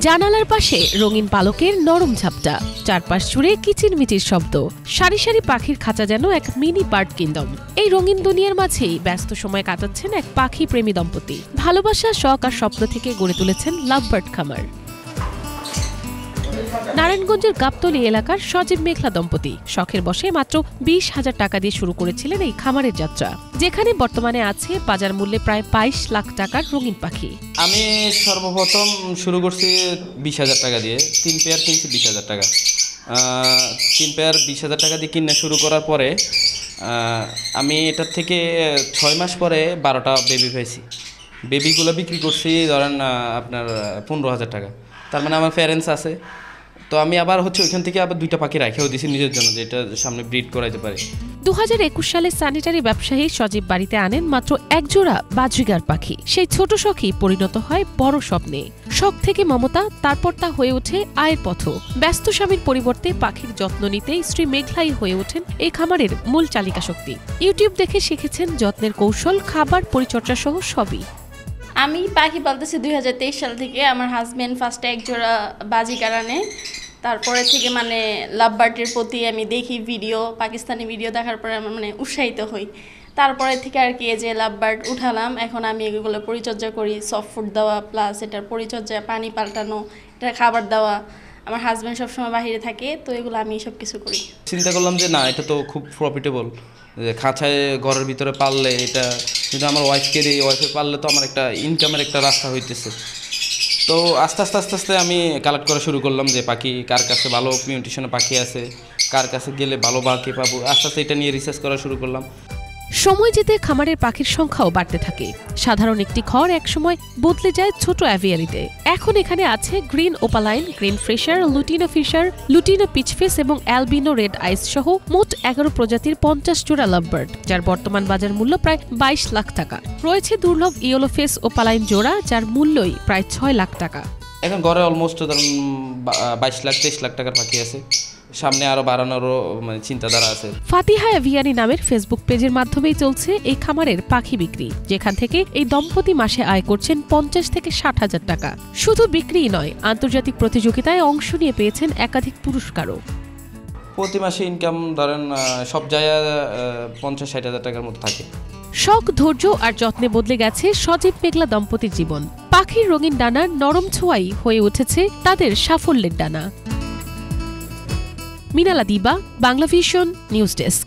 জানালার পাশে রঙিন পালকের নরম ঝাপটা, চারপাশ জুড়ে কিচিরমিচির শব্দ, সারি সারি পাখির খাঁচা যেন এক মিনি বার্ড কিংডম। এই রঙিন দুনিয়ার মাঝেই ব্যস্ত সময় কাটাচ্ছেন এক পাখি প্রেমী দম্পতি। ভালোবাসা, শখ আর স্বপ্ন থেকে গড়ে তুলেছেন লাভবার্ড খামার। নারায়ণগঞ্জের গাবতলী এলাকার সজীব মেঘলা দম্পতি শখের বসে মাত্র 20,000 টাকা দিয়ে শুরু করেছিলেন এই খামারের যাত্রা, যেখানে বর্তমানে আছে বাজার মূল্যে প্রায় 22 লাখ টাকার রঙিন পাখি। আমি সর্বপ্রথম শুরু করছি 20,000 টাকা দিয়ে। 3 পেয়ার কিনছি 20,000 টাকা। 3 পেয়ার 20,000 টাকা দিয়ে কিনে শুরু করার পরে আমি এটার থেকে 6 মাস পরে 12টা বেবি পেয়েছি। বেবিগুলো বিক্রি করছি ধরেন আপনার 15,000 টাকা। তার মানে আমার প্যারেন্টস আছে, তো আমি আবার ওইখান থেকে আবার 2টা পাখি রাখেও দিয়েছি নিজের জন্য, যে এটা সামনে ব্রিড করাইতে পারি। 2021 সালে স্যানিটারি ব্যবসায়ী সজীব বাড়িতে আনেন মাত্র এক জোড়া বাজরিগার পাখি। সেই ছোট শখই পরিণত হয় বড় স্বপ্নে। শখ থেকে মমতা, তারপর তা হয়ে ওঠে আয়ের পথ। ব্যস্ত স্বামীর পরিবর্তে পাখির যত্ন নিতে স্ত্রী মেঘলাই হয়ে ওঠেন এই খামারের মূল চালিকা শক্তি। ইউটিউব দেখে শিখেছেন যত্নের কৌশল, খাবার, পরিচর্যা সহ সবই। আমি পাখি পালতেছি 2023 সাল থেকে। আমার হাজব্যান্ড ফার্স্টে এক জোড়া বাজিগার আনে, তারপরে থেকে লাভবার্ডের প্রতি আমি দেখি ভিডিও, পাকিস্তানি ভিডিও দেখার পরে আমার উৎসাহিত হই। তারপরে থেকে আর কি এই যে লাভবার্ড উঠালাম। এখন আমি এগুলো পরিচর্যা করি, সফট ফুড দেওয়া, প্লাস এটার পরিচর্যা, পানি পাল্টানো, এটার খাবার দেওয়া। আমার হাজব্যান্ড সবসময় বাইরে থাকে, তো এগুলো আমি সব কিছু করি। চিন্তা করলাম যে না, এটা তো খুব প্রফিটেবল, যে খাঁচায় ঘরের ভিতরে পাললে, এটা যদি আমার ওয়াইফকে দিই, ওয়াইফে পাললে তো আমার একটা ইনকামের একটা রাস্তা হইতেছে। তো আস্তে আস্তে আমি কালেক্ট করা শুরু করলাম যে পাখি কার কাছে ভালো মিউটেশনে পাখি আছে, কার কাছে গেলে ভালো পাখি পাবো। আস্তে আস্তে এটা নিয়ে রিসার্চ করা শুরু করলাম। সময় যেতে খামারের পাখির সংখ্যাও বাড়তে থাকে। সাধারণ একটি ঘর একসময় বদলে যায় ছোট অ্যাভিয়ারিতে। এখন এখানে আছে green opaline, green fischer, lutino fischer, lutino peachface এবং অ্যালবিনো রেড আইস সহ মোট 11 প্রজাতির 50 জোড়া লাভবার্ড, যার বর্তমান বাজার মূল্য প্রায় 22 লাখ টাকা। রয়েছে দুর্লভ ইয়েলো ফেস ওপালাইন জোড়া, যার মূল্যই প্রায় 6 লাখ টাকা। এখন ঘরে অলমোস্ট ধরুন 22 লাখ 23 লাখ টাকার পাখি আছে। সামনে আরো বাড়ানোরও চিন্তাধারা আছে। ফাতিহা এভিয়ারি নামের ফেসবুক পেজের মাধ্যমেই চলছে এই খামারের পাখি বিক্রি, যেখান থেকে এই দম্পতি মাসে আয় করছেন 50 থেকে 60,000 টাকা। শুধু বিক্রিই নয়, আন্তর্জাতিক প্রতিযোগিতায় অংশ নিয়ে পেয়েছেন একাধিক পুরস্কারও। প্রতি মাসে ইনকাম ধরেন সব জায়গায় 50-60 হাজার টাকার মতো থাকে। শখ, ধৈর্য আর যত্নে বদলে গেছে সজীব মেঘলা দম্পতির জীবন। পাখির রঙিন ডানার নরম ছোঁয়াই হয়ে উঠেছে তাদের সাফল্যের ডানা। মিনালা দিবা, বাংলা ভিশন, নিউজ ডেস্ক।